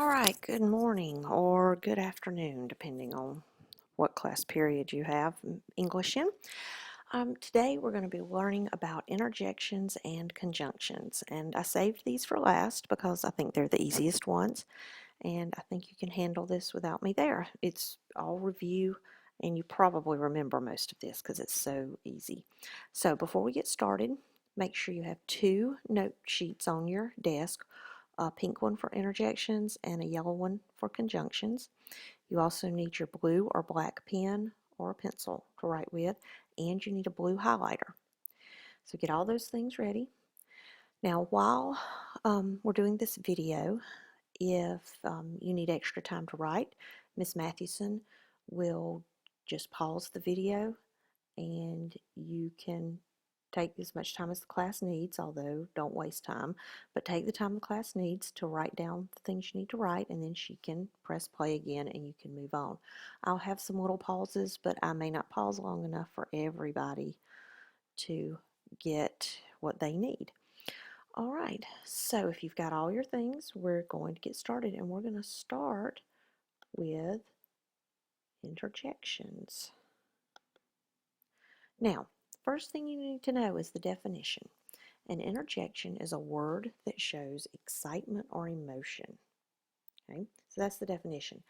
All right, good morning or good afternoon, depending on what class period you have English in. Today we're going to be learning about interjections and conjunctions, and I saved these for last because I think they're the easiest ones, and I think you can handle this without me there. It's all review, and you probably remember most of this because it's so easy. So before we get started, make sure you have 2 note sheets on your desk, a pink one for interjections and a yellow one for conjunctions. You also need your blue or black pen or a pencil to write with, and you need a blue highlighter. So get all those things ready. Now, while we're doing this video, if you need extra time to write, Miss Mathewson will just pause the video and you can take as much time as the class needs, although don't waste time, but take the time the class needs to write down the things you need to write, and then she can press play again and you can move on. I'll have some little pauses, but I may not pause long enough for everybody to get what they need. All right, so if you've got all your things, we're going to get started, and we're going to start with interjections. Now, first thing you need to know is the definition. An interjection is a word that shows excitement or emotion. Okay, so that's the definition.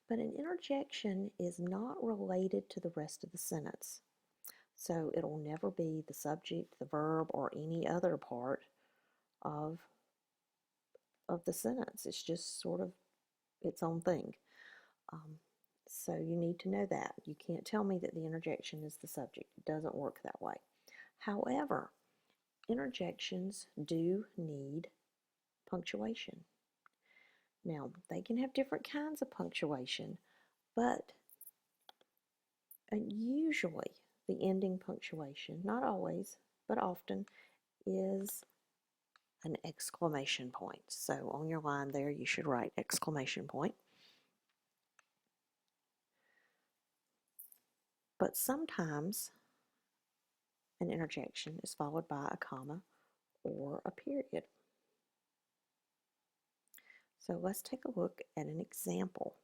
But an interjection is not related to the rest of the sentence. So it'll never be the subject, the verb, or any other part of the sentence. It's just sort of its own thing. So you need to know that. You can't tell me that the interjection is the subject. It doesn't work that way. However, interjections do need punctuation. Now, they can have different kinds of punctuation, but usually the ending punctuation, not always, but often, is an exclamation point. So on your line there, you should write exclamation point. But sometimes an interjection is followed by a comma or a period. So let's take a look at an example.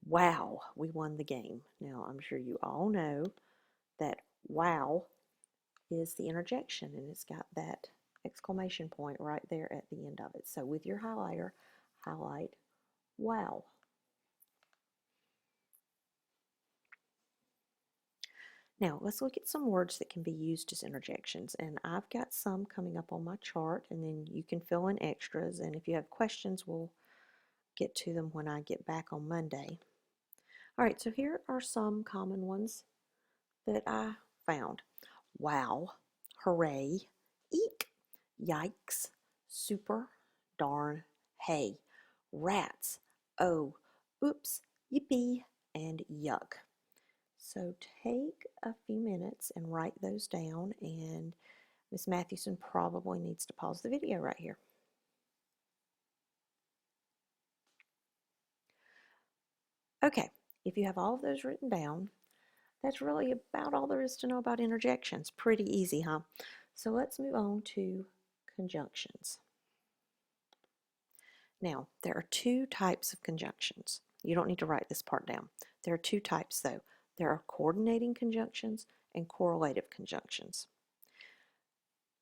Wow, we won the game. Now, I'm sure you all know that wow is the interjection, and it's got that exclamation point right there at the end of it. So with your highlighter, highlight wow. Now, let's look at some words that can be used as interjections, and I've got some coming up on my chart, and then you can fill in extras, and if you have questions, we'll get to them when I get back on Monday. All right, so here are some common ones that I found. Wow, hooray, eek, yikes, super, darn, hey, rats, oh, oops, yippee, and yuck. So take a few minutes and write those down, and Miss Mathewson probably needs to pause the video right here. Okay, if you have all of those written down, that's really about all there is to know about interjections. Pretty easy, huh? So let's move on to conjunctions. Now, there are 2 types of conjunctions. You don't need to write this part down. There are 2 types, though. There are coordinating conjunctions and correlative conjunctions.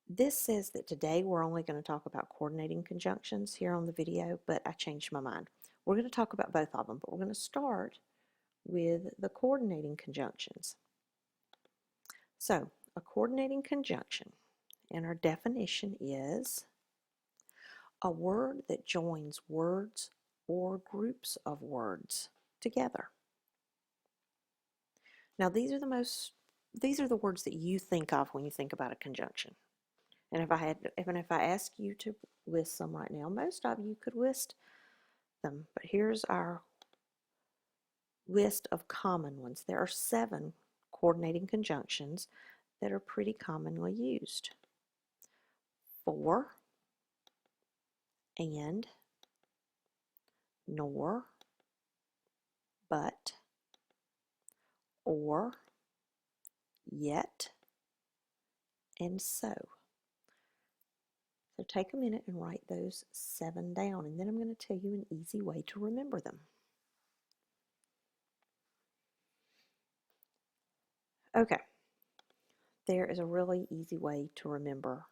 This says that today we're only going to talk about coordinating conjunctions here on the video, but I changed my mind. We're going to talk about both of them, but we're going to start with the coordinating conjunctions. So, a coordinating conjunction, and our definition is a word that joins words or groups of words together. Now, these are the words that you think of when you think about a conjunction. And if I ask you to list some right now, most of you could list them. But here's our list of common ones. There are 7 coordinating conjunctions that are pretty commonly used. For, and, nor, but, or, yet, and so. So take a minute and write those 7 down, and then I'm going to tell you an easy way to remember them. Okay, there is a really easy way to remember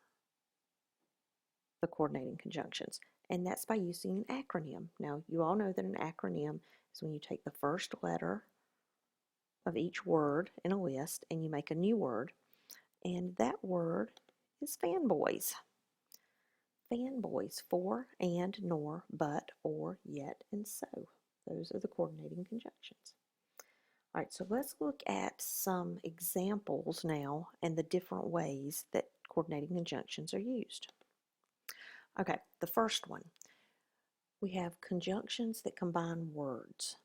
the coordinating conjunctions, and that's by using an acronym. Now, you all know that an acronym is when you take the first letter of each word in a list and you make a new word, and that word is fanboys. Fanboys, for, and, nor, but, or, yet, and so. Those are the coordinating conjunctions. All right, so let's look at some examples now and the different ways that coordinating conjunctions are used. Okay, the first one, we have conjunctions that combine words.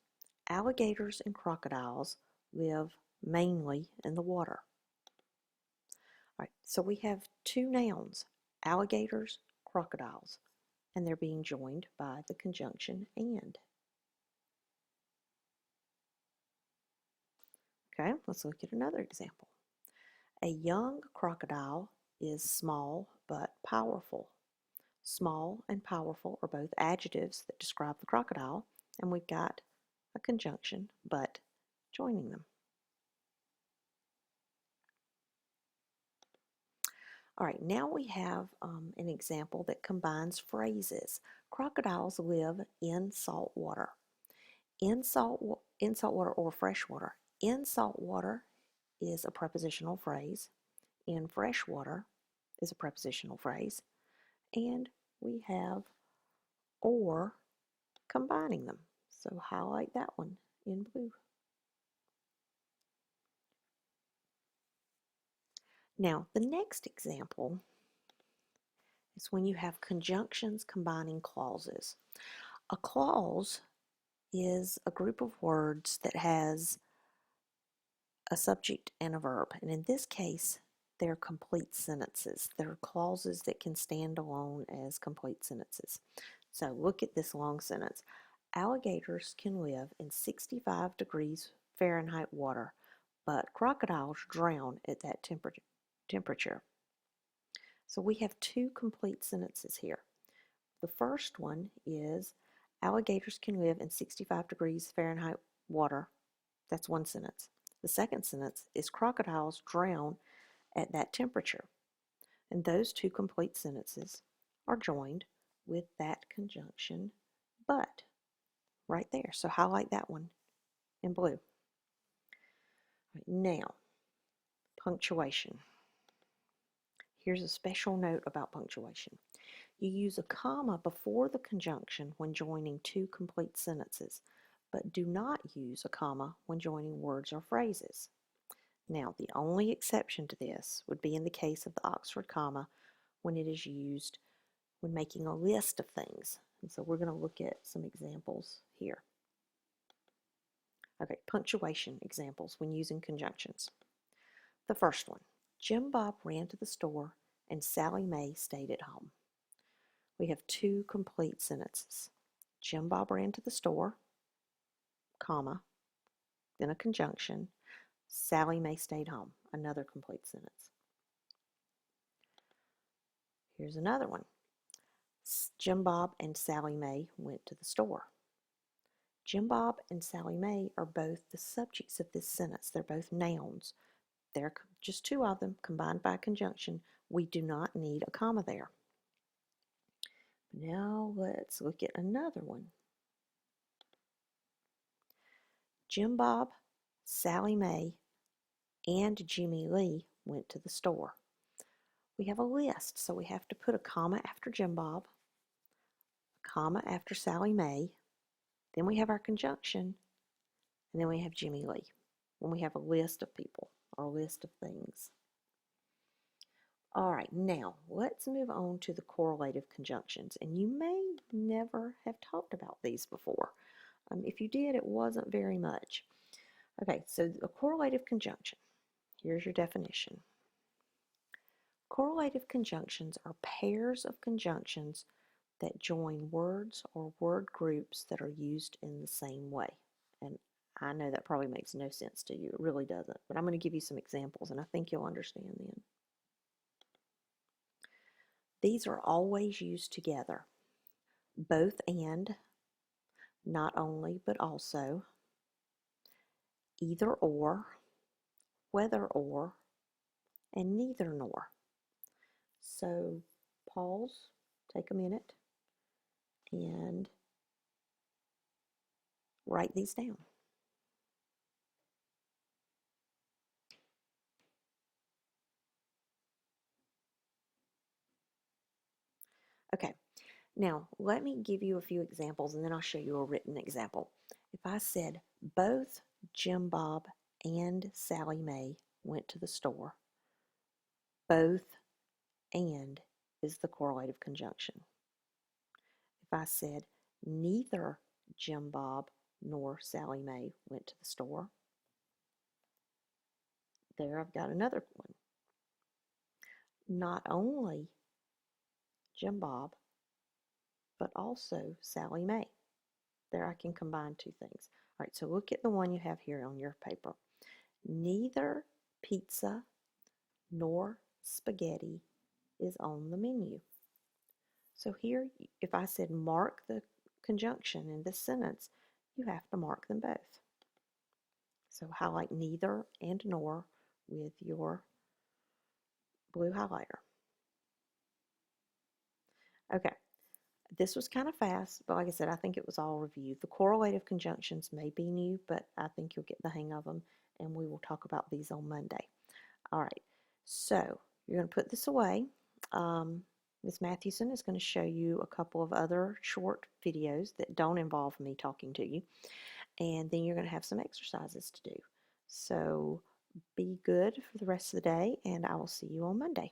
Alligators and crocodiles live mainly in the water. All right, so we have two nouns, alligators, crocodiles, and they're being joined by the conjunction and. Okay, let's look at another example. A young crocodile is small but powerful. Small and powerful are both adjectives that describe the crocodile, and we've got a conjunction, but, joining them. All right, now we have an example that combines phrases. Crocodiles live in salt water. In salt water or fresh water. In salt water is a prepositional phrase. In fresh water is a prepositional phrase. And we have or combining them. So highlight that one in blue. Now, the next example is when you have conjunctions combining clauses. A clause is a group of words that has a subject and a verb, and in this case, they're complete sentences. They're clauses that can stand alone as complete sentences. So look at this long sentence. Alligators can live in 65 degrees Fahrenheit water, but crocodiles drown at that temperature. So we have two complete sentences here. The first one is alligators can live in 65 degrees Fahrenheit water. That's one sentence. The second sentence is crocodiles drown at that temperature. And those two complete sentences are joined with that conjunction but right there. So highlight that one in blue. Right, now, punctuation. Here's a special note about punctuation. You use a comma before the conjunction when joining two complete sentences, but do not use a comma when joining words or phrases. Now, the only exception to this would be in the case of the Oxford comma when it is used when making a list of things. And so we're going to look at some examples here. Okay, punctuation examples when using conjunctions. The first one, Jim Bob ran to the store and Sally Mae stayed at home. We have two complete sentences. Jim Bob ran to the store, comma, then a conjunction. Sally Mae stayed home, another complete sentence. Here's another one. Jim Bob and Sally Mae went to the store. Jim Bob and Sally Mae are both the subjects of this sentence. They're both nouns. They're just two of them combined by conjunction. We do not need a comma there. Now let's look at another one. Jim Bob, Sally Mae, and Jimmy Lee went to the store. We have a list, so we have to put a comma after Jim Bob, a comma after Sally Mae, then we have our conjunction, and then we have Jimmy Lee when we have a list of people or a list of things. All right, now let's move on to the correlative conjunctions, and you may never have talked about these before. If you did, it wasn't very much. Okay, so a correlative conjunction. Here's your definition. Correlative conjunctions are pairs of conjunctions that join words or word groups that are used in the same way. And I know that probably makes no sense to you. It really doesn't. But I'm going to give you some examples, and I think you'll understand then. These are always used together. Both and, not only but also, either or, whether or, and neither nor. So pause, take a minute, and write these down. Okay, now let me give you a few examples and then I'll show you a written example. If I said both Jim Bob and Sally Mae went to the store, both and is the correlative conjunction. If I said neither Jim Bob nor Sally Mae went to the store, there I've got another one. Not only Jim Bob, but also Sally Mae. There I can combine two things. All right, so look at the one you have here on your paper. Neither pizza nor spaghetti is on the menu. So here, if I said mark the conjunction in this sentence, you have to mark them both. So highlight neither and nor with your blue highlighter. Okay, this was kind of fast, but like I said, I think it was all review. The correlative conjunctions may be new, but I think you'll get the hang of them, and we will talk about these on Monday. All right, so you're going to put this away. Ms. Mathewson is going to show you a couple of other short videos that don't involve me talking to you, and then you're going to have some exercises to do. So be good for the rest of the day, and I will see you on Monday.